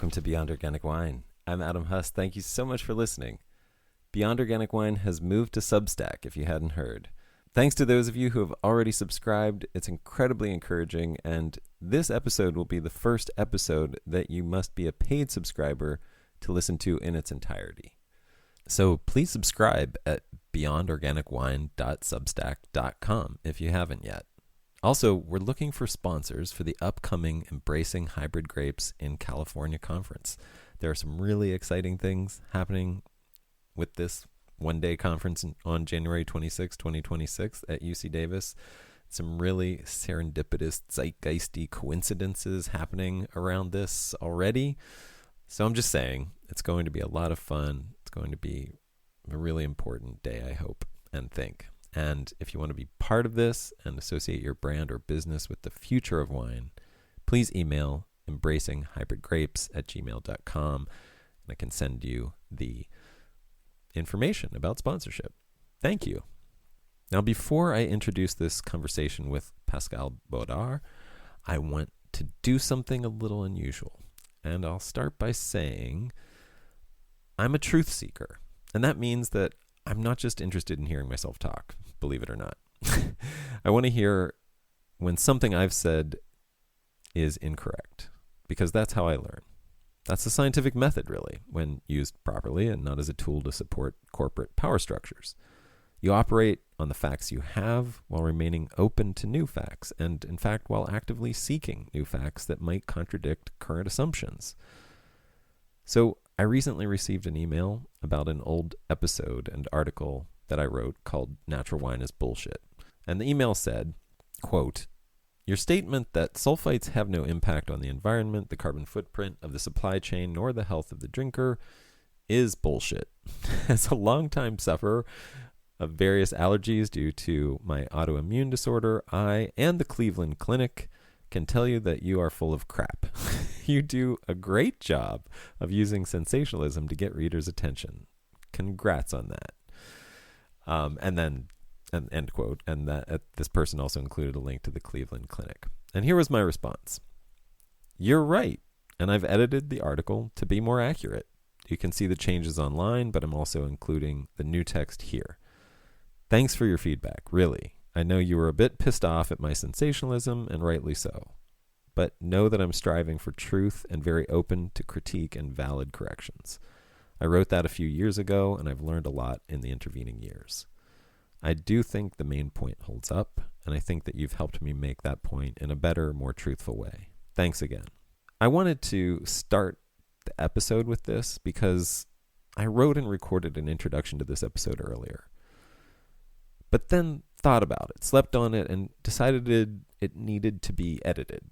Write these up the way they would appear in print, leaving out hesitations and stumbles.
welcome to Beyond Organic Wine. I'm Adam Huss. Thank you so much for listening. Beyond Organic Wine has moved to Substack, if you hadn't heard. Thanks to those of you who have already subscribed. It's incredibly encouraging, and this episode will be the first episode that you must be a paid subscriber to listen to in its entirety. So please subscribe at beyondorganicwine.substack.com if you haven't yet. Also, we're looking for sponsors for the upcoming Embracing Hybrid Grapes in California conference. There are some really exciting things happening with this one-day conference on January 26, 2026 at UC Davis. Some really serendipitous, zeitgeisty coincidences happening around this already. So I'm just saying, it's going to be a lot of fun. It's going to be a really important day, I hope and think. And if you want to be part of this and associate your brand or business with the future of wine, please email embracinghybridgrapes@gmail.com, and I can send you the information about sponsorship. Thank you. Now, before I introduce this conversation with Pascal Baudar, I want to do something a little unusual. And I'll start by saying I'm a truth seeker. And that means that I'm not just interested in hearing myself talk, believe it or not. I want to hear when something I've said is incorrect, because that's how I learn. That's the scientific method, really, when used properly and not as a tool to support corporate power structures. You operate on the facts you have while remaining open to new facts, and in fact, while actively seeking new facts that might contradict current assumptions. So I recently received an email about an old episode and article that I wrote called Natural Wine is Bullshit. And the email said, quote, "Your statement that sulfites have no impact on the environment, the carbon footprint of the supply chain, nor the health of the drinker is bullshit. As a longtime sufferer of various allergies due to my autoimmune disorder, I and the Cleveland Clinic can tell you that you are full of crap. You do a great job of using sensationalism to get readers' attention. Congrats on that." And then, end quote. And that this person also included a link to the Cleveland Clinic. And here was my response. "You're right, and I've edited the article to be more accurate. You can see the changes online, but I'm also including the new text here. Thanks for your feedback, really. I know you were a bit pissed off at my sensationalism, and rightly so. But know that I'm striving for truth and very open to critique and valid corrections. I wrote that a few years ago, and I've learned a lot in the intervening years. I do think the main point holds up, and I think that you've helped me make that point in a better, more truthful way. Thanks again." I wanted to start the episode with this because I wrote and recorded an introduction to this episode earlier, but then thought about it, slept on it, and decided it needed to be edited.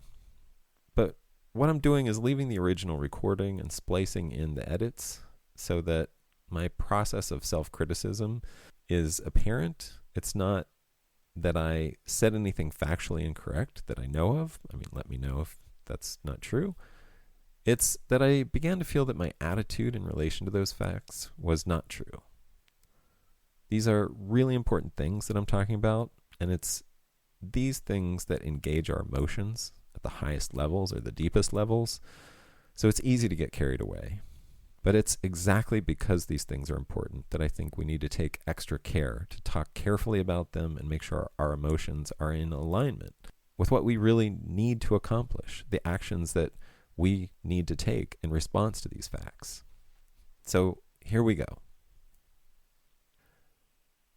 But what I'm doing is leaving the original recording and splicing in the edits so that my process of self-criticism is apparent. It's not that I said anything factually incorrect that I know of. I mean, let me know if that's not true. It's that I began to feel that my attitude in relation to those facts was not true. These are really important things that I'm talking about, and it's these things that engage our emotions at the highest levels or the deepest levels, so it's easy to get carried away. But it's exactly because these things are important that I think we need to take extra care to talk carefully about them and make sure our emotions are in alignment with what we really need to accomplish, the actions that we need to take in response to these facts. So here we go.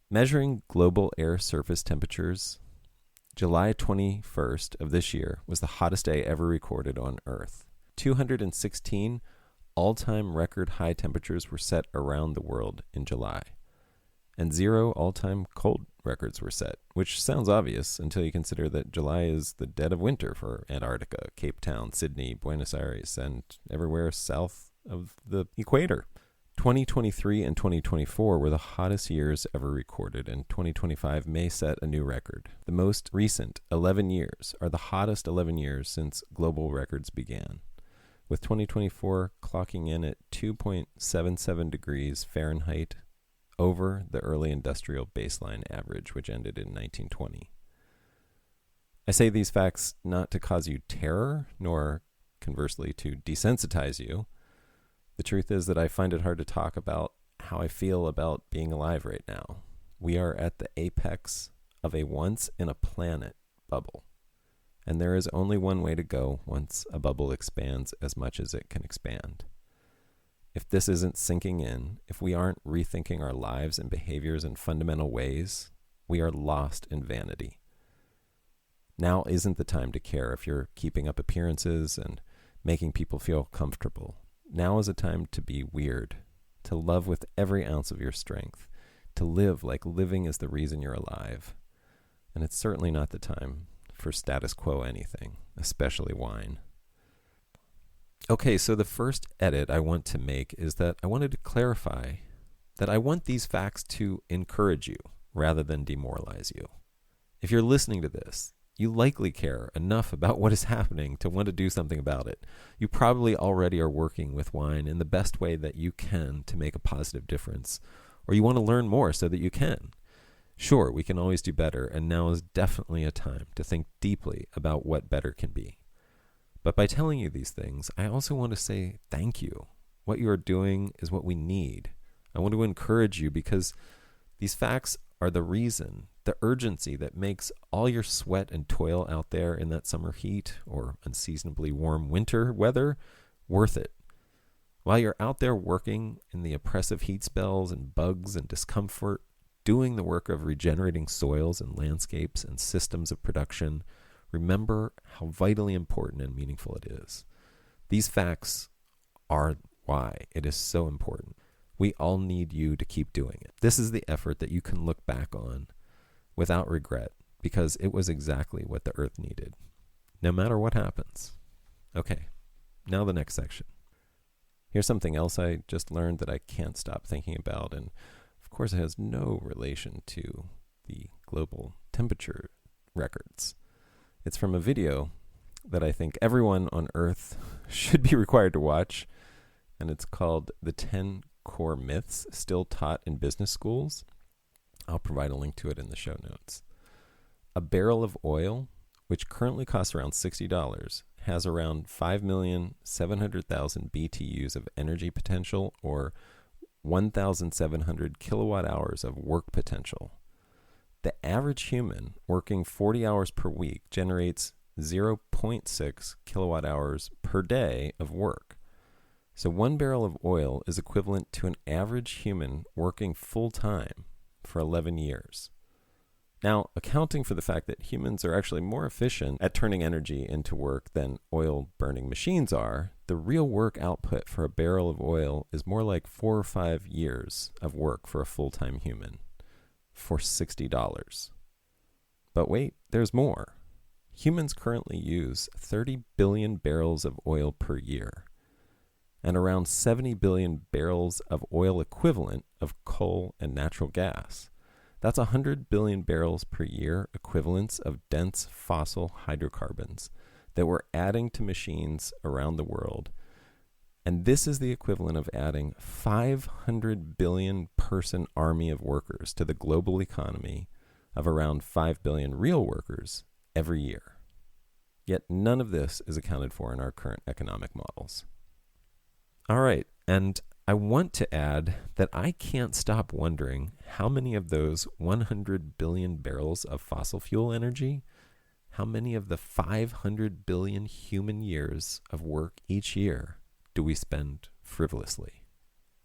Measuring global air surface temperatures, July 21st of this year was the hottest day ever recorded on Earth. 216 all-time record high temperatures were set around the world in July, and 0 all-time cold records were set, which sounds obvious until you consider that July is the dead of winter for Antarctica, Cape Town, Sydney, Buenos Aires, and everywhere south of the equator. 2023 and 2024 were the hottest years ever recorded, and 2025 may set a new record. The most recent 11 years are the hottest 11 years since global records began, with 2024 clocking in at 2.77 degrees Fahrenheit over the early industrial baseline average, which ended in 1920. I say these facts not to cause you terror nor conversely, to desensitize you, the truth is that I find it hard to talk about how I feel about being alive right now. We are at the apex of a once-in-a-planet bubble, and there is only one way to go once a bubble expands as much as it can expand. If this isn't sinking in, if we aren't rethinking our lives and behaviors in fundamental ways, we are lost in vanity. Now isn't the time to care if you're keeping up appearances and making people feel comfortable. Now is a time to be weird, to love with every ounce of your strength, to live like living is the reason you're alive. And it's certainly not the time for status quo anything, especially wine. Okay, so the first edit I want to make is that I wanted to clarify that I want these facts to encourage you rather than demoralize you. If you're listening to this, you likely care enough about what is happening to want to do something about it. You probably already are working with wine in the best way that you can to make a positive difference, or you want to learn more so that you can. Sure, we can always do better, and now is definitely a time to think deeply about what better can be. But by telling you these things, I also want to say thank you. What you are doing is what we need. I want to encourage you because these facts are the reason, the urgency that makes all your sweat and toil out there in that summer heat or unseasonably warm winter weather worth it. While you're out there working in the oppressive heat spells and bugs and discomfort, doing the work of regenerating soils and landscapes and systems of production, remember how vitally important and meaningful it is. These facts are why it is so important. We all need you to keep doing it. This is the effort that you can look back on without regret because it was exactly what the earth needed, no matter what happens. Okay, now the next section. Here's something else I just learned that I can't stop thinking about, and of course it has no relation to the global temperature records. It's from a video that I think everyone on Earth should be required to watch, and it's called The 10 Core Myths Still Taught in Business Schools. I'll provide a link to it in the show notes. A barrel of oil, which currently costs around $60, has around 5,700,000 BTUs of energy potential, or 1,700 kilowatt hours of work potential. The average human working 40 hours per week generates 0.6 kilowatt hours per day of work. So 1 barrel of oil is equivalent to an average human working full-time for 11 years. Now, accounting for the fact that humans are actually more efficient at turning energy into work than oil-burning machines are, the real work output for a barrel of oil is more like 4 or 5 years of work for a full-time human for $60. But wait, there's more. Humans currently use 30 billion barrels of oil per year and around 70 billion barrels of oil equivalent of coal and natural gas. That's 100 billion barrels per year equivalents of dense fossil hydrocarbons that we're adding to machines around the world. And this is the equivalent of adding 500 billion person army of workers to the global economy of around 5 billion real workers every year. Yet none of this is accounted for in our current economic models. All right, and I want to add that I can't stop wondering how many of those 100 billion barrels of fossil fuel energy, how many of the 500 billion human years of work each year do we spend frivolously?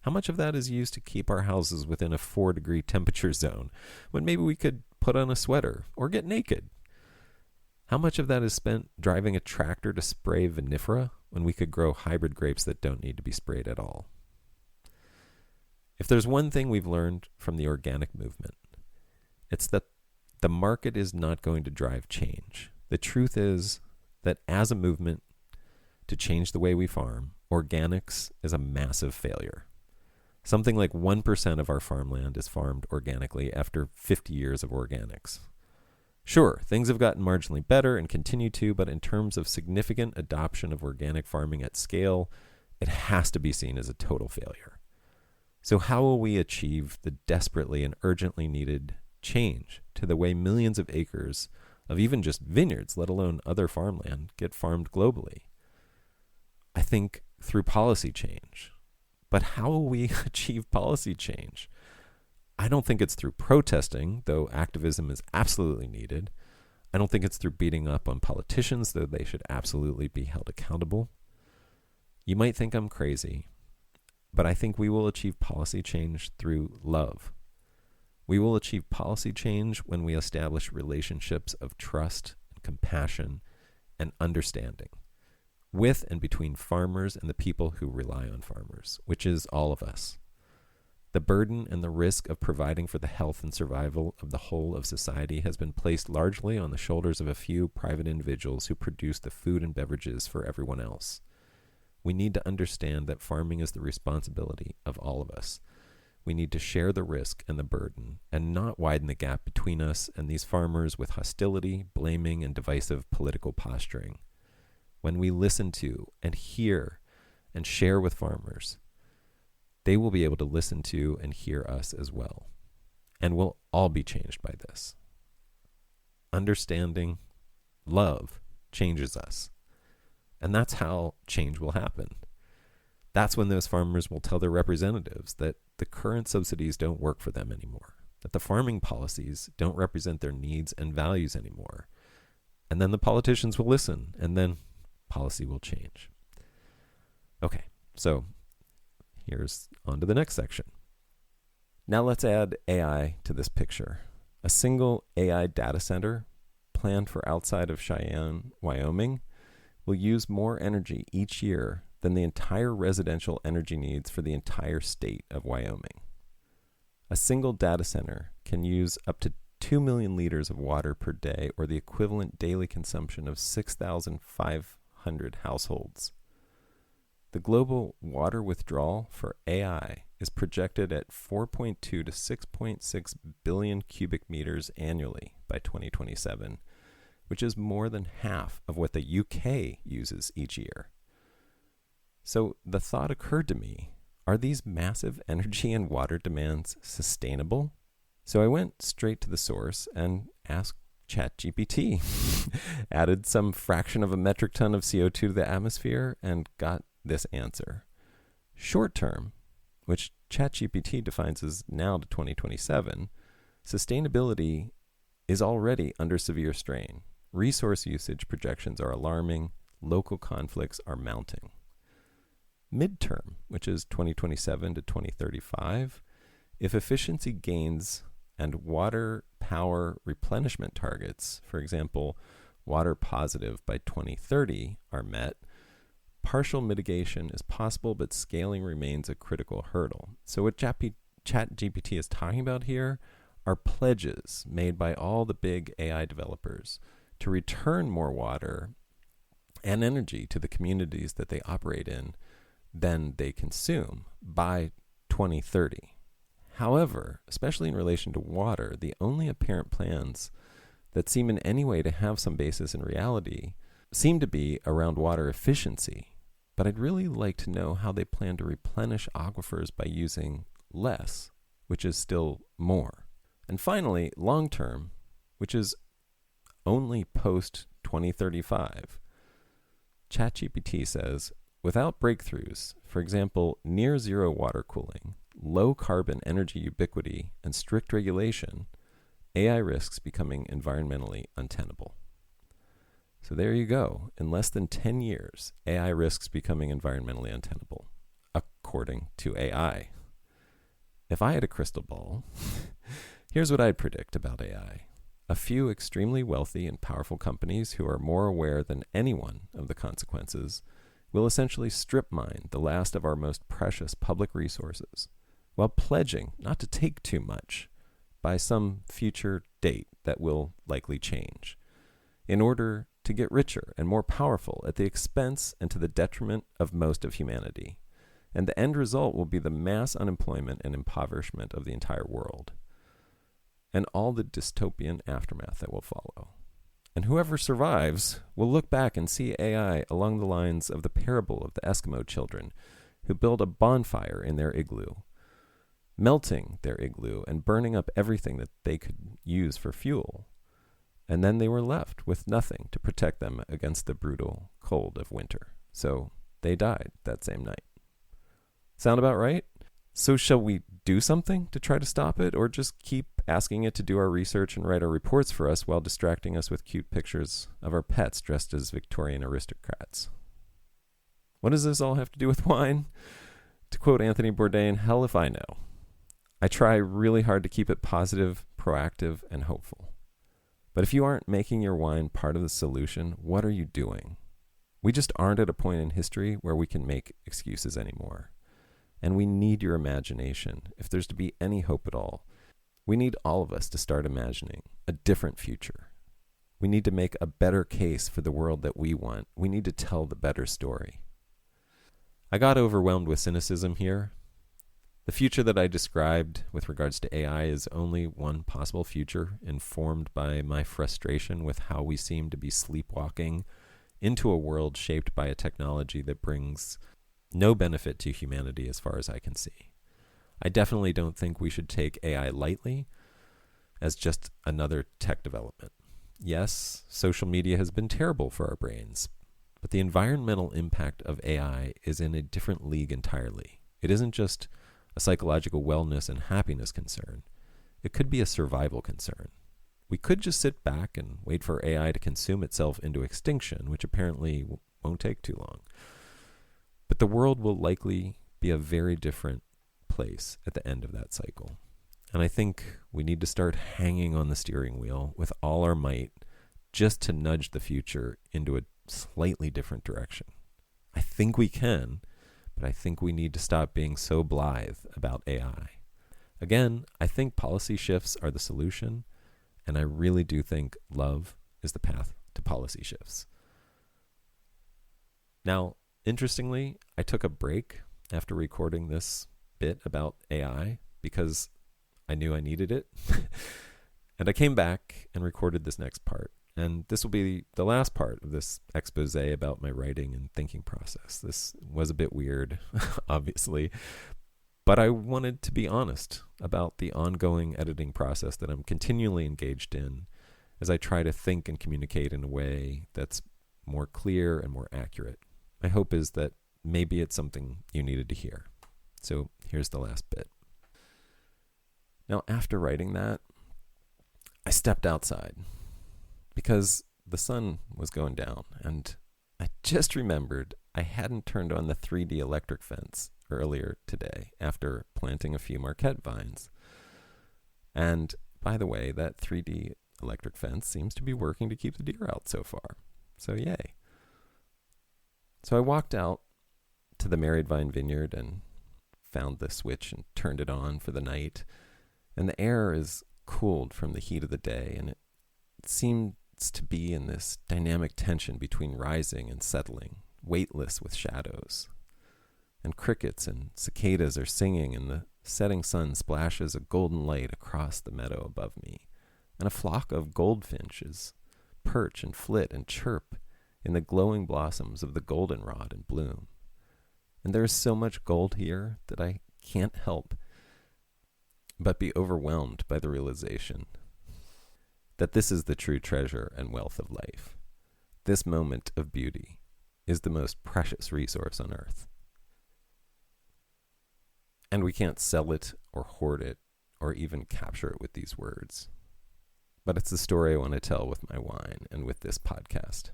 How much of that is used to keep our houses within a 4-degree temperature zone when maybe we could put on a sweater or get naked? How much of that is spent driving a tractor to spray vinifera when we could grow hybrid grapes that don't need to be sprayed at all? If there's one thing we've learned from the organic movement, it's that the market is not going to drive change. The truth is that as a movement to change the way we farm, organics is a massive failure. Something like 1% of our farmland is farmed organically after 50 years of organics. Sure, things have gotten marginally better and continue to, but in terms of significant adoption of organic farming at scale, it has to be seen as a total failure. So how will we achieve the desperately and urgently needed change to the way millions of acres of even just vineyards, let alone other farmland, get farmed globally? I think through policy change. But how will we achieve policy change? I don't think it's through protesting, though activism is absolutely needed. I don't think it's through beating up on politicians, though they should absolutely be held accountable. You might think I'm crazy, but I think we will achieve policy change through love. We will achieve policy change when we establish relationships of trust and compassion and understanding with and between farmers and the people who rely on farmers, which is all of us. The burden and the risk of providing for the health and survival of the whole of society has been placed largely on the shoulders of a few private individuals who produce the food and beverages for everyone else. We need to understand that farming is the responsibility of all of us. We need to share the risk and the burden and not widen the gap between us and these farmers with hostility, blaming, and divisive political posturing. When we listen to and hear and share with farmers, they will be able to listen to and hear us as well. And we'll all be changed by this. Understanding, love changes us. And that's how change will happen. That's when those farmers will tell their representatives that the current subsidies don't work for them anymore, that the farming policies don't represent their needs and values anymore. And then the politicians will listen, and then policy will change. Okay, so here's on to the next section. Now let's add AI to this picture. A single AI data center planned for outside of Cheyenne, Wyoming, will use more energy each year than the entire residential energy needs for the entire state of Wyoming. A single data center can use up to 2 million liters of water per day, or the equivalent daily consumption of 6,500 households. The global water withdrawal for AI is projected at 4.2 to 6.6 billion cubic meters annually by 2027, which is more than half of what the UK uses each year. So the thought occurred to me, are these massive energy and water demands sustainable? So I went straight to the source and asked ChatGPT, added some fraction of a metric ton of CO2 to the atmosphere, and got this answer. Short term, which ChatGPT defines as now to 2027, sustainability is already under severe strain. Resource usage projections are alarming. Local conflicts are mounting. Midterm, which is 2027 to 2035, if efficiency gains and water power replenishment targets, for example, water positive by 2030, are met, partial mitigation is possible, but scaling remains a critical hurdle. So what ChatGPT is talking about here are pledges made by all the big AI developers to return more water and energy to the communities that they operate in than they consume by 2030. However, especially in relation to water, the only apparent plans that seem in any way to have some basis in reality seem to be around water efficiency. But I'd really like to know how they plan to replenish aquifers by using less, which is still more. And finally, long term, which is only post 2035, ChatGPT says, without breakthroughs, for example, near zero water cooling, low carbon energy ubiquity, and strict regulation, AI risks becoming environmentally untenable. So there you go. In less than 10 years, AI risks becoming environmentally untenable, according to AI. If I had a crystal ball, here's what I'd predict about AI. A few extremely wealthy and powerful companies who are more aware than anyone of the consequences will essentially strip mine the last of our most precious public resources, while pledging not to take too much by some future date that will likely change, in order to get richer and more powerful at the expense and to the detriment of most of humanity. And the end result will be the mass unemployment and impoverishment of the entire world, and all the dystopian aftermath that will follow. And whoever survives will look back and see AI along the lines of the parable of the Eskimo children who build a bonfire in their igloo, melting their igloo and burning up everything that they could use for fuel. And then they were left with nothing to protect them against the brutal cold of winter. So they died that same night. Sound about right? So shall we do something to try to stop it, or just keep asking it to do our research and write our reports for us while distracting us with cute pictures of our pets dressed as Victorian aristocrats? What does this all have to do with wine? To quote Anthony Bourdain, hell if I know. I try really hard to keep it positive, proactive, and hopeful. But if you aren't making your wine part of the solution, what are you doing? We just aren't at a point in history where we can make excuses anymore. And we need your imagination if there's to be any hope at all. We need all of us to start imagining a different future. We need to make a better case for the world that we want. We need to tell the better story. I got overwhelmed with cynicism here. The future that I described with regards to AI is only one possible future, informed by my frustration with how we seem to be sleepwalking into a world shaped by a technology that brings no benefit to humanity as far as I can see. I definitely don't think we should take AI lightly as just another tech development. Yes, social media has been terrible for our brains, but the environmental impact of AI is in a different league entirely. It isn't just a psychological wellness and happiness concern. It could be a survival concern. We could just sit back and wait for AI to consume itself into extinction, which apparently won't take too long. But the world will likely be a very different place at the end of that cycle. And I think we need to start hanging on the steering wheel with all our might just to nudge the future into a slightly different direction. I think we can, but I think we need to stop being so blithe about AI. Again, I think policy shifts are the solution, and I really do think love is the path to policy shifts. Now, interestingly, I took a break after recording this bit about AI because I knew I needed it. And I came back and recorded this next part. And this will be the last part of this expose about my writing and thinking process. This was a bit weird, obviously, but I wanted to be honest about the ongoing editing process that I'm continually engaged in as I try to think and communicate in a way that's more clear and more accurate. My hope is that maybe it's something you needed to hear. So here's the last bit. Now, after writing that, I stepped outside because the sun was going down, and I just remembered I hadn't turned on the 3D electric fence earlier today after planting a few marquette vines. And by the way, that 3D electric fence seems to be working to keep the deer out so far. So yay. So I walked out to the Married Vine Vineyard and found the switch and turned it on for the night. And the air is cooled from the heat of the day, and it seems to be in this dynamic tension between rising and settling, weightless with shadows. And crickets and cicadas are singing, and the setting sun splashes a golden light across the meadow above me. And a flock of goldfinches perch and flit and chirp in the glowing blossoms of the goldenrod in bloom. And there is so much gold here that I can't help but be overwhelmed by the realization that this is the true treasure and wealth of life. This moment of beauty is the most precious resource on earth. And we can't sell it or hoard it or even capture it with these words. But it's the story I want to tell with my wine and with this podcast.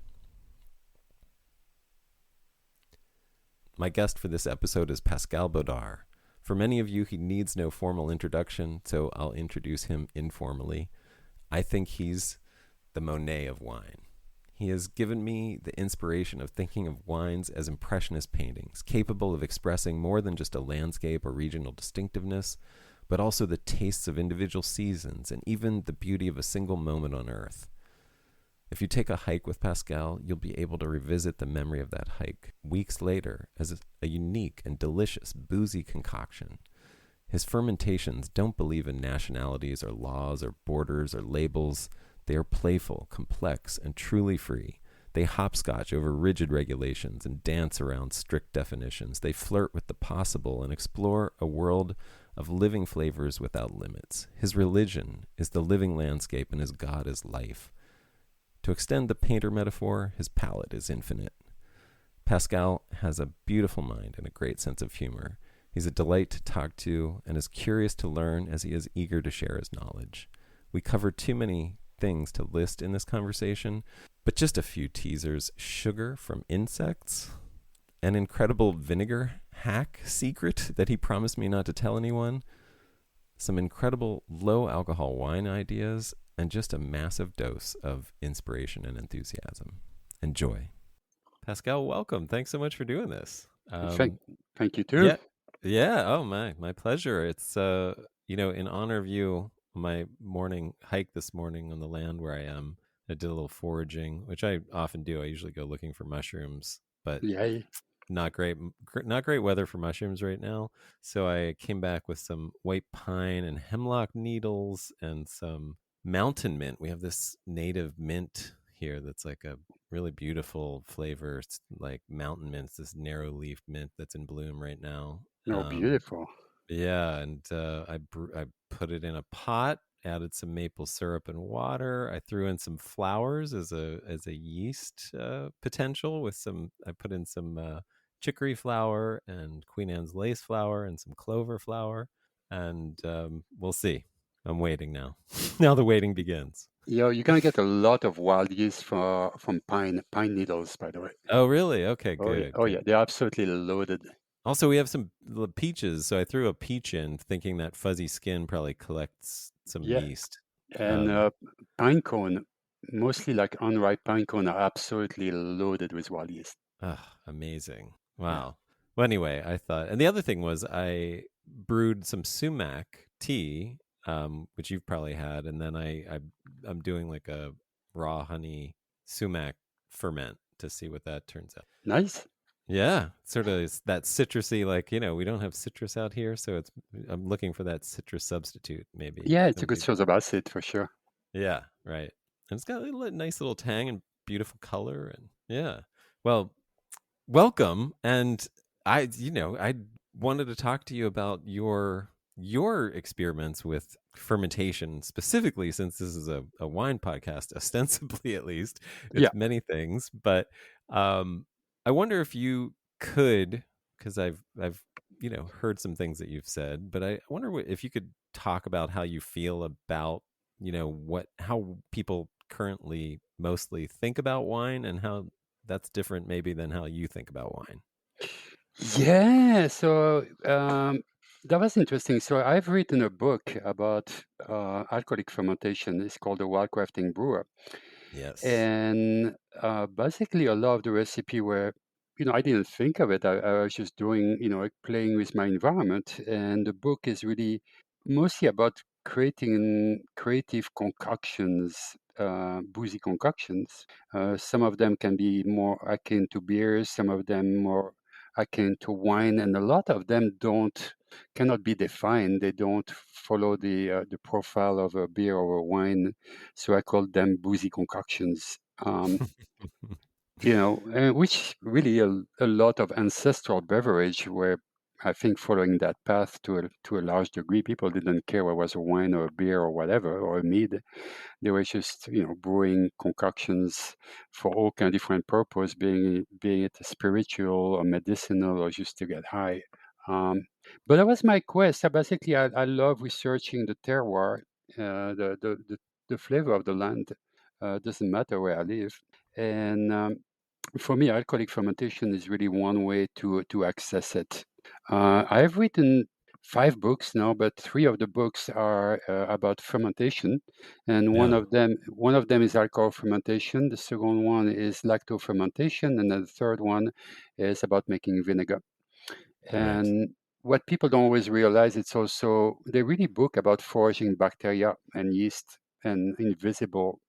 My guest for this episode is Pascal Baudar. For many of you, he needs no formal introduction, so I'll introduce him informally. I think he's the Monet of wine. He has given me the inspiration of thinking of wines as impressionist paintings, capable of expressing more than just a landscape or regional distinctiveness, but also the tastes of individual seasons and even the beauty of a single moment on earth. If you take a hike with Pascal, you'll be able to revisit the memory of that hike weeks later as a unique and delicious boozy concoction. His fermentations don't believe in nationalities or laws or borders or labels. They are playful, complex, and truly free. They hopscotch over rigid regulations and dance around strict definitions. They flirt with the possible and explore a world of living flavors without limits. His religion is the living landscape, and his God is life. To extend the painter metaphor, his palette is infinite. Pascal has a beautiful mind and a great sense of humor. He's a delight to talk to and as curious to learn as he is eager to share his knowledge. We cover too many things to list in this conversation, but just a few teasers. Sugar from insects, an incredible vinegar hack secret that he promised me not to tell anyone, some incredible low alcohol wine ideas, and just a massive dose of inspiration and enthusiasm. Enjoy. Pascal, welcome. Thanks so much for doing this. Thank, thank you too. Yeah, yeah. Oh my pleasure. It's in honor of you, my morning hike this morning on the land where I am. I did a little foraging, which I often do. I usually go looking for mushrooms, but Yay. not great weather for mushrooms right now. So I came back with some white pine and hemlock needles and some mountain mint. We have this native mint here that's like a really beautiful flavor. It's like mountain mint. It's this narrow leaf mint that's in bloom right now. Oh, beautiful. Yeah, and I put it in a pot, added some maple syrup and water. I threw in some flowers as a yeast potential with some. I put in some chicory flower and Queen Anne's lace flower and some clover flower, and we'll see. I'm waiting now. Now the waiting begins. You're gonna get a lot of wild yeast from pine needles, by the way. Oh, really? Okay, Oh yeah, good, oh yeah, good. they're absolutely loaded. Also, we have some peaches, so I threw a peach in, thinking that fuzzy skin probably collects some Yeah, yeast. and Um, pine cone, mostly like unripe pine cone, are absolutely loaded with wild yeast. Amazing! Yeah, Wow. Well, anyway, I thought, and the other thing was I brewed some sumac tea, which you've probably had, and then I'm doing like a raw honey sumac ferment to see what that turns out. nice. Yeah, sort of that citrusy, like we don't have citrus out here, so I'm looking for that citrus substitute, maybe. Yeah, it's a good Maybe. source of acid for sure. Yeah, right. And it's got a nice little tang and beautiful color, and yeah. Well, welcome. And I wanted to talk to you about your experiments with fermentation, specifically since this is a wine podcast, ostensibly at least. Yeah, It's many things, but um I wonder if you could, because I've heard some things that you've said, but I wonder if you could talk about how you feel about how people currently mostly think about wine and how that's different maybe than how you think about wine. yeah. So that was interesting. So I've written a book about alcoholic fermentation. It's called The Wildcrafting Brewer. Yes. And basically, a lot of the recipe were, I didn't think of it. I was just doing, like playing with my environment. And the book is really mostly about creating creative concoctions, boozy concoctions. Some of them can be more akin to beers, some of them more akin to wine, and a lot of them cannot be defined. They don't follow the profile of a beer or a wine, so I call them boozy concoctions. Which really a lot of ancestral beverage were, I think, following that path to a large degree. People didn't care whether it was a wine or a beer or whatever or a mead. They were just, brewing concoctions for all kind of different purpose, being it spiritual or medicinal or just to get high. Um, but that was my quest. Basically, I love researching the terroir, the flavor of the land. Doesn't matter where I live. And for me, alcoholic fermentation is really one way to access it. I've written 5 books now, but 3 of the books are about fermentation, and one Yeah. of them is alcohol fermentation. The second one is lacto fermentation, and then the third one is about making vinegar. Right. And what people don't always realize, it's also they really book about foraging bacteria and yeast and invisible,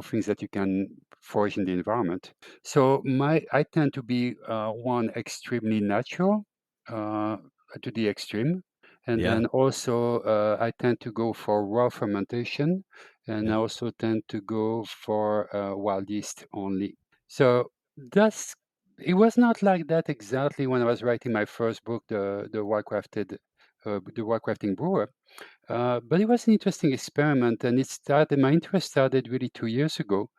things that you can forage in the environment. So I tend to be one extremely natural uh, to the extreme, and Yeah. then also I tend to go for raw fermentation, and I Yeah. also tend to go for wild yeast only. So that's it was not like that exactly when I was writing my first book, the Wildcrafting Brewer. But it was an interesting experiment, and my interest started really 2 years ago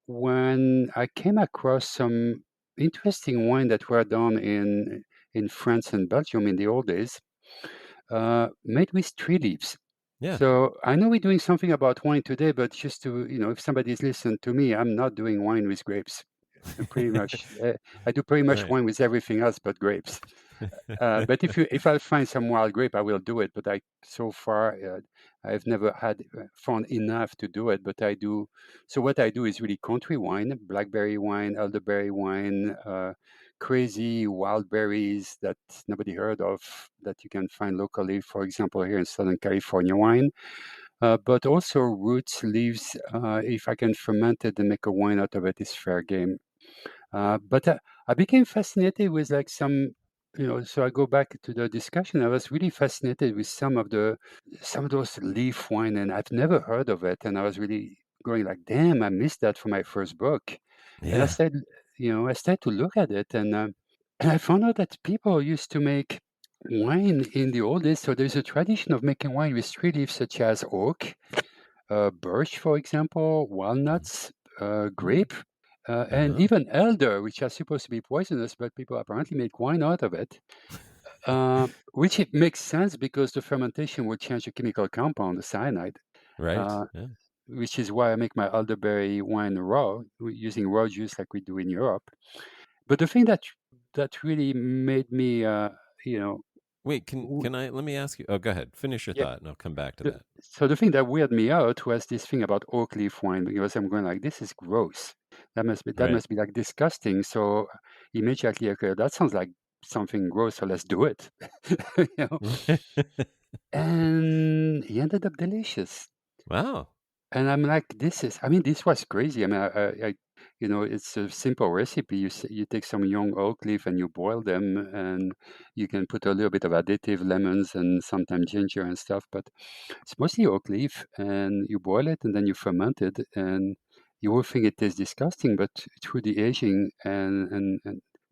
when I came across some interesting wine that were done in France and Belgium in the old days, made with tree leaves. Yeah. So I know we're doing something about wine today, but just to, if somebody's listened to me, I'm not doing wine with grapes. Pretty much, I do pretty much Right. wine with everything else but grapes. But if I find some wild grape, I will do it. But so far, I've never had found enough to do it. But I do. So what I do is really country wine, blackberry wine, elderberry wine, crazy wild berries that nobody heard of that you can find locally. For example, here in Southern California wine, but also roots, leaves. If I can ferment it and make a wine out of it, is fair game. But I became fascinated with like so I go back to the discussion. I was really fascinated with some of those leaf wine, and I've never heard of it. And I was really going like, damn, I missed that for my first book. And Yeah. I started to look at it, and I found out that people used to make wine in the old days. So there's a tradition of making wine with tree leaves such as oak, birch, for example, walnuts, Mm. grape, and Uh-huh. even elder, which are supposed to be poisonous, but people apparently make wine out of it. Which it makes sense because the fermentation will change the chemical compound, the cyanide, Right. uh, Yeah. which is why I make my elderberry wine raw, using raw juice like we do in Europe. But the thing that really made me, you know, Wait, can I let me ask you. Oh, go ahead. Finish your yeah, thought and I'll come back to The, that. so the thing that weirded me out was this thing about oak leaf wine because I'm going like, this is gross. That Right. must be like disgusting. So immediately, okay, that sounds like something gross. So let's do it. you know, and he ended up delicious. Wow. And I'm like, I mean, this was crazy. I mean, it's a simple recipe. You take some young oak leaf and you boil them, and you can put a little bit of additive, lemons, and sometimes ginger and stuff. But it's mostly oak leaf, and you boil it, and then you ferment it, and you will think it tastes disgusting, but through the aging and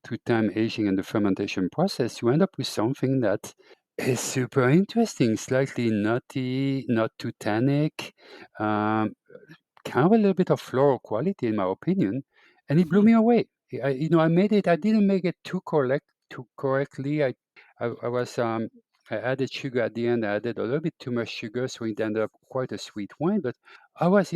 through time aging and the fermentation process, you end up with something that is super interesting, slightly nutty, not too tannic, um, kind of a little bit of floral quality, in my opinion, and it blew Hmm. me away. I made it. I didn't make it too correctly. I was I added sugar at the end. I added a little bit too much sugar, so it ended up quite a sweet wine. But I was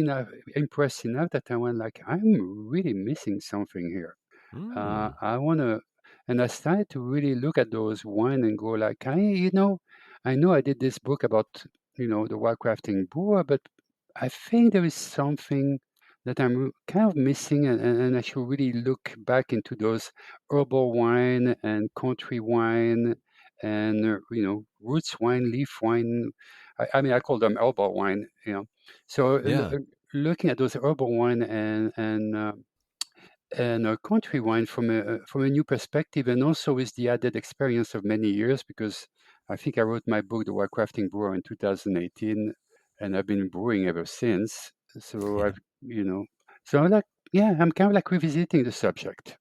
impressed enough that I went like, I'm really missing something here. Mm. I wanna, and I started to really look at those wine and go like, I know I did this book about the wildcrafting brewer, but I think there is something that I'm kind of missing, and I should really look back into those herbal wine and country wine and roots wine, leaf wine. I mean, I call them herbal wine. So Yeah. looking at those herbal wine and a country wine from a new perspective, and also with the added experience of many years, because I think I wrote my book, The Wild Crafting Brewer, in 2018, and I've been brewing ever since. So Yeah. so I'm like, yeah, I'm kind of like revisiting the subject.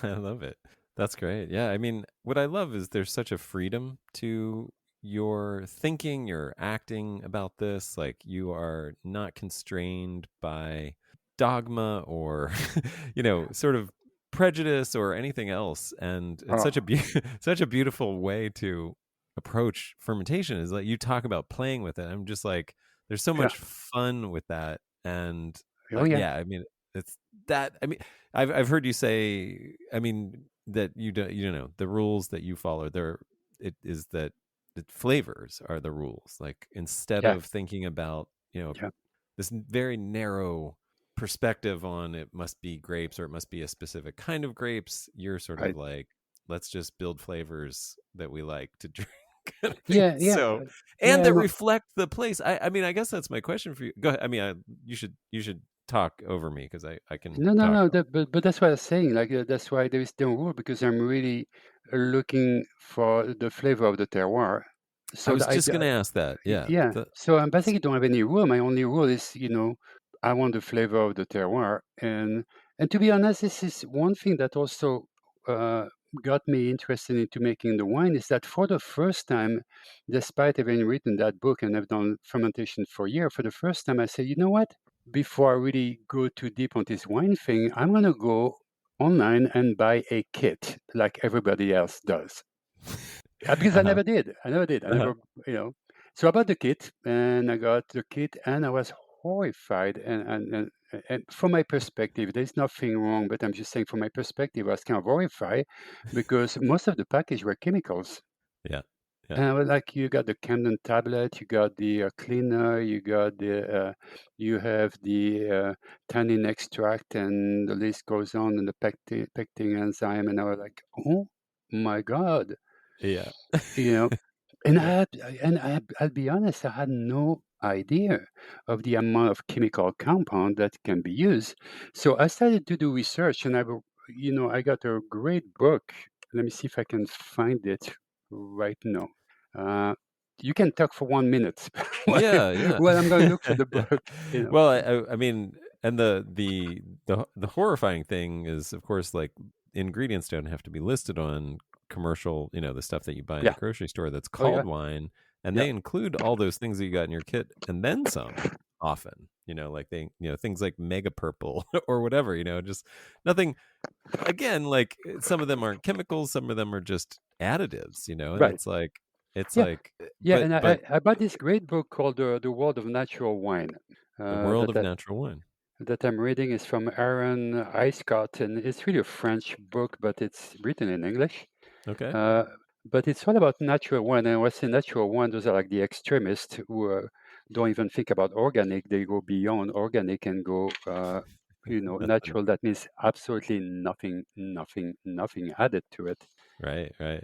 I love it. That's great. Yeah, I mean, what I love is there's such a freedom to your thinking, your acting about this. Like you are not constrained by dogma or, sort of prejudice or anything else. And it's Oh, such a beautiful way to approach fermentation. Is like you talk about playing with it. I'm just like, there's so yeah, much fun with that. And oh yeah, yeah, I mean, it's that. I mean, I've heard you say, I mean, that the rules that you follow. It is that the flavors are the rules. Like instead yeah, of thinking about yeah, this very narrow perspective on it must be grapes or it must be a specific kind of grapes, you're sort of right, like, let's just build flavors that we like to drink. Kind of thing. yeah, yeah, So, and yeah. that No, reflect the place. I mean, I guess that's my question for you. Go ahead. I mean, you should talk over me because I can no, no, talk. no. But that's what I was saying. Like that's why there is no rule because I'm really looking for the flavor of the terroir. I So was that I, just gonna ask that. Yeah. Yeah. The, So I s- basically don't have any rule. My only rule is, I want the flavor of the terroir. And to be honest, this is one thing that also uh, got me interested into making the wine is that for the first time, despite having written that book and I've done fermentation for a year, for the first time I said, you know what? Before I really go too deep on this wine thing, I'm gonna go. online and buy a kit like everybody else does. Because I Uh-huh. never did. I never did. I Uh-huh. never, So I bought the kit, and I got the kit, and I was horrified. And from my perspective, there's nothing wrong, but I'm just saying, from my perspective, I was kind of horrified because most of the package were chemicals. Yeah. Yeah. And I was like, you got the Camden tablet, you got the cleaner, you have the tannin extract, and the list goes on, and the pectin enzyme. And I was like, oh my God, Yeah. you know. And Yeah. I'll be honest, I had no idea of the amount of chemical compound that can be used. So I started to do research, and I got a great book. Let me see if I can find it right now. Uh, you can talk for 1 minute while, Yeah, yeah. while I'm going to look for the book. You know, Well, I mean, and the horrifying thing is, of course, like ingredients don't have to be listed on commercial, the stuff that you buy in the yeah. grocery store that's Oh yeah. called wine, and Yeah. they include all those things that you got in your kit and then some often, like things like mega purple or whatever, just nothing again, like some of them aren't chemicals, some of them are just additives, and Right. it's Yeah. like Yeah. And but I bought this great book called The World of Natural Wine. the world That of natural wine. that I'm reading is from Aaron Iscott, and it's really a French book, but it's written in English. Okay. Uh, but it's all about natural wine, and what's in natural wine, those are like the extremists who don't even think about organic. They go beyond organic and go, Nothing. natural. That means absolutely nothing, nothing, nothing added to it. Right, right.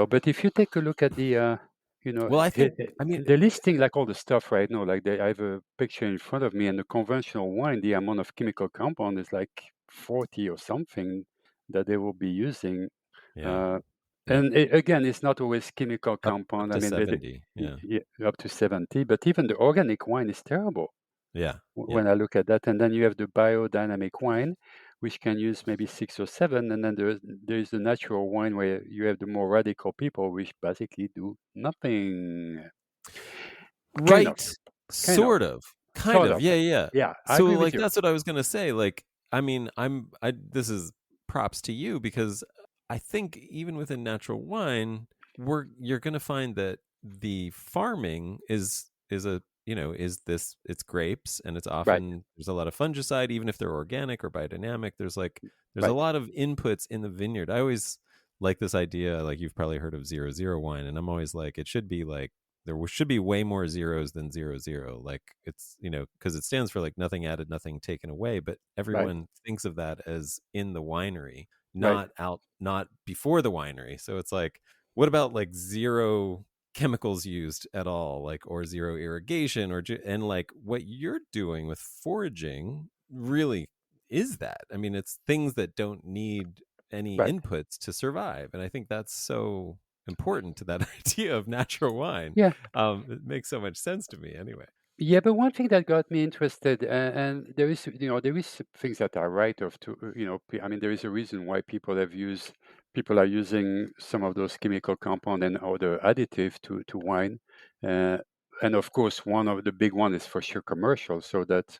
But if you take a look at Well, I think I mean, they're listing like all the stuff right now. Like I have a picture in front of me, and the conventional wine, the amount of chemical compound is like 40 or something that they will be using. yeah, Uh, yeah. and again, it's not always chemical Up compound. I to mean, 70. Yeah. up to 70, but even the organic wine is terrible Yeah. Yeah. when I look at that. And then you have the biodynamic wine, which can use maybe 6 or 7. And then there's the natural wine where you have the more radical people, which basically do nothing. Kind of, Right. kind of, Sort of. Kind sort of. of. Yeah, yeah. Yeah, I So agree with like you. that's what I was going to say. Like I mean, I this is props to you because I think even within natural wine, you're going to find that the farming is a, is this it's grapes and it's Right, often there's a lot of fungicide even if they're organic or biodynamic. There's a right, lot of inputs in the vineyard. I always like this idea, like you've probably heard of 0-0 wine, and I'm always like it should be like should be way more zeros than 0-0. Like it's, because it stands for like nothing added, nothing taken away. But right, everyone thinks of that as in the winery, right, not before the winery. So it's like, what about like zero chemicals used at all, like, or zero irrigation, and like what you're doing with foraging really is that. I mean, it's things that don't need any right. inputs to survive. And I think that's so important to that idea of natural wine. Yeah. It makes so much sense to me anyway. Yeah, but one thing that got me interested, and there is things that are right of to, I mean, there is a reason why people are using some of those chemical compound and other additive to wine, uh, and of course, one of the big one is for sure commercial, so that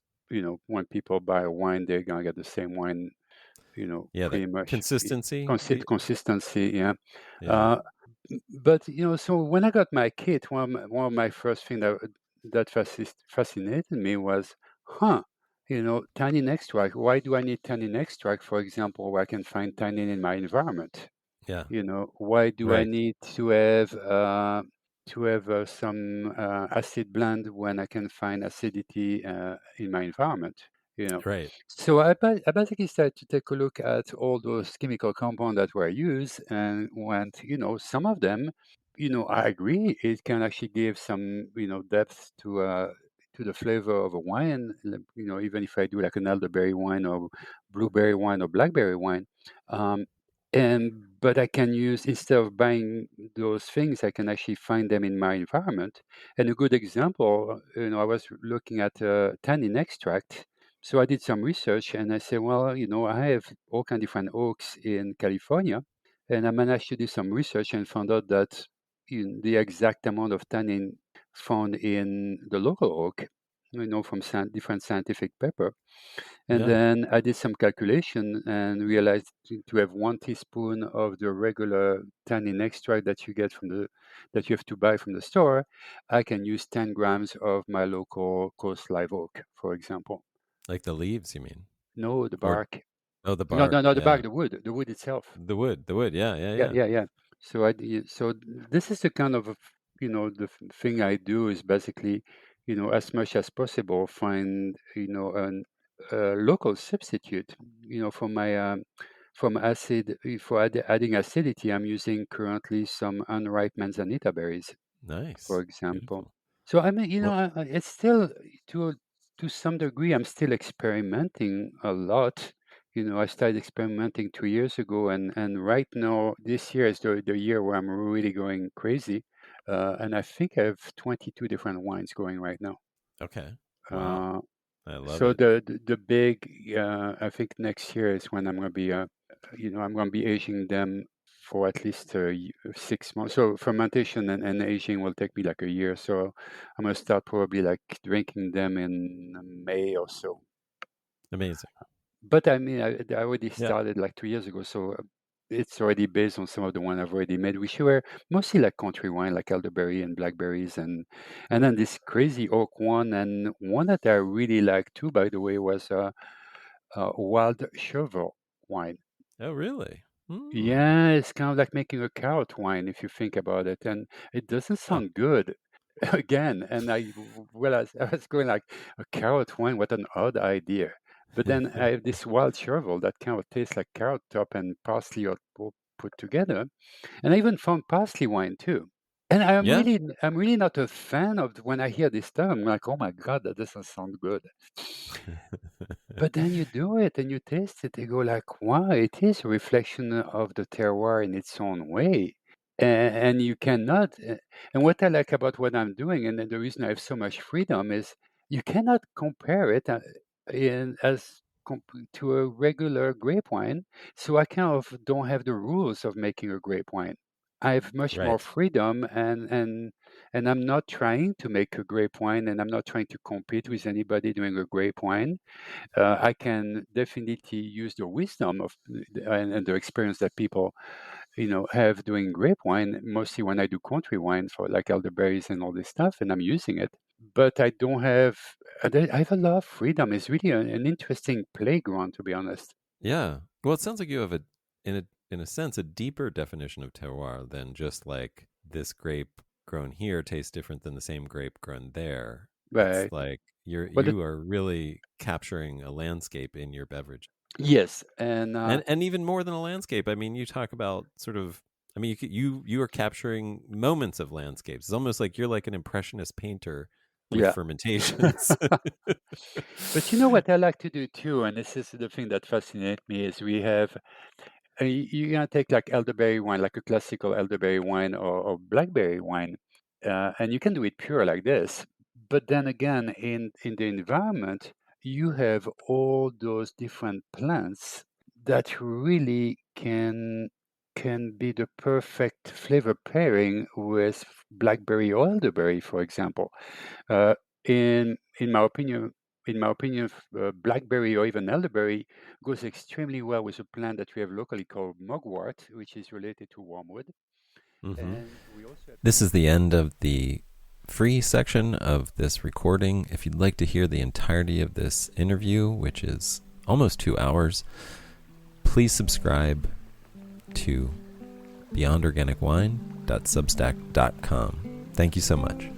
when people buy a wine, they're gonna get the same wine, Yeah, that pretty much consistency. consistency, yeah. Yeah, Uh, but so when I got my kit, one of my first thing that fascinated me was, tannin extract. Why do I need tannin extract, for example, where I can find tannin in my environment? yeah, Why do I right, need to have some acid blend when I can find acidity in my environment? You know, right. so I basically started to take a look at all those chemical compounds that were used and went, some of them, I agree, it can actually give some, depth to the flavor of a wine. Even if I do like an elderberry wine or blueberry wine or blackberry wine. Um, but I can use, instead of buying those things, I can actually find them in my environment. And a good example, I was looking at tannin extract. So I did some research and I said, well, I have all kind of different oaks in California, and I managed to do some research and found out that the exact amount of tannin found in the local oak from different scientific paper. And Yeah. then I did some calculation and realized to have 1 teaspoon of the regular tannin extract that you get that you have to buy from the store, I can use 10 grams of my local coast live oak, for example. Like the leaves, you mean? No, the Or bark. oh, the No, no, bark. no, the Yeah. bark, the wood itself. The wood. Yeah, yeah, Yeah, yeah. yeah, yeah. So this is the kind of thing I do is basically, as much as possible find a local substitute, for my from acid for adding acidity. I'm using currently some unripe manzanita berries, for Nice. example. Beautiful. So I mean, Well, it's still to to some degree, I'm still experimenting a lot. I started experimenting 2 years ago, and right now, this year is the year where I'm really going crazy. And I think I have 22 different wines going right now. okay. Wow. Uh, I love so it. the big, I think next year is when I'm going to be, I'm going to be aging them for at least 6 months. So fermentation and aging will take me like a year. So I'm going to start probably like drinking them in May or so. Amazing. But I mean, I already Yeah. started like 2 years ago, so it's already based on some of the one I've already made, which were mostly like country wine, like elderberry and blackberries, and then this crazy oak one, and one that I really liked too, by the way, was wild Cheval wine. Oh, really? Hmm. Yeah, it's kind of like making a carrot wine if you think about it, and it doesn't Huh. sound good again. And I realized I was going like a carrot wine, what an odd idea. But then I have this wild chervil that kind of tastes like carrot top and parsley all put together, and I even found parsley wine too. And Yeah. I'm really not a fan of when I hear this stuff. I'm like, oh my God, that doesn't sound good. But then you do it and you taste it, you go like, wow, it is a reflection of the terroir in its own way. And you cannot, and what I like about what I'm doing, and then the reason I have so much freedom is you cannot compare it to a regular grape wine. So I kind of don't have the rules of making a grape wine. I have much more Right. freedom, and I'm not trying to make a grape wine, and I'm not trying to compete with anybody doing a grape wine. I can definitely use the wisdom of and the experience that people have doing grape wine. Mostly when I do country wine for like elderberries and all this stuff, and I'm using it. But I don't have. I have a lot of freedom. It's really an interesting playground, to be honest. Yeah. Well, it sounds like you have in a sense a deeper definition of terroir than just like this grape grown here tastes different than the same grape grown there. It's Right. like Well, you are really capturing a landscape in your beverage. yes, and And even more than a landscape. I mean, you talk about sort of I mean, you are capturing moments of landscapes. It's almost like you're like an impressionist painter with yeah. fermentations. But you know what I like to do too, and this is the thing that fascinates me, is we have you're gonna take like elderberry wine, like a classical elderberry wine or blackberry wine, and you can do it pure like this. But then again, in the environment, you have all those different plants that really can be the perfect flavor pairing with blackberry or elderberry, for example. Uh, in my opinion, blackberry or even elderberry goes extremely well with a plant that we have locally called mugwort, which is related to wormwood. Hmm. And we also have This is the end of the free section of this recording. If you'd like to hear the entirety of this interview, which is almost 2 hours, please subscribe to beyondorganicwine.substack.com. Thank you so much.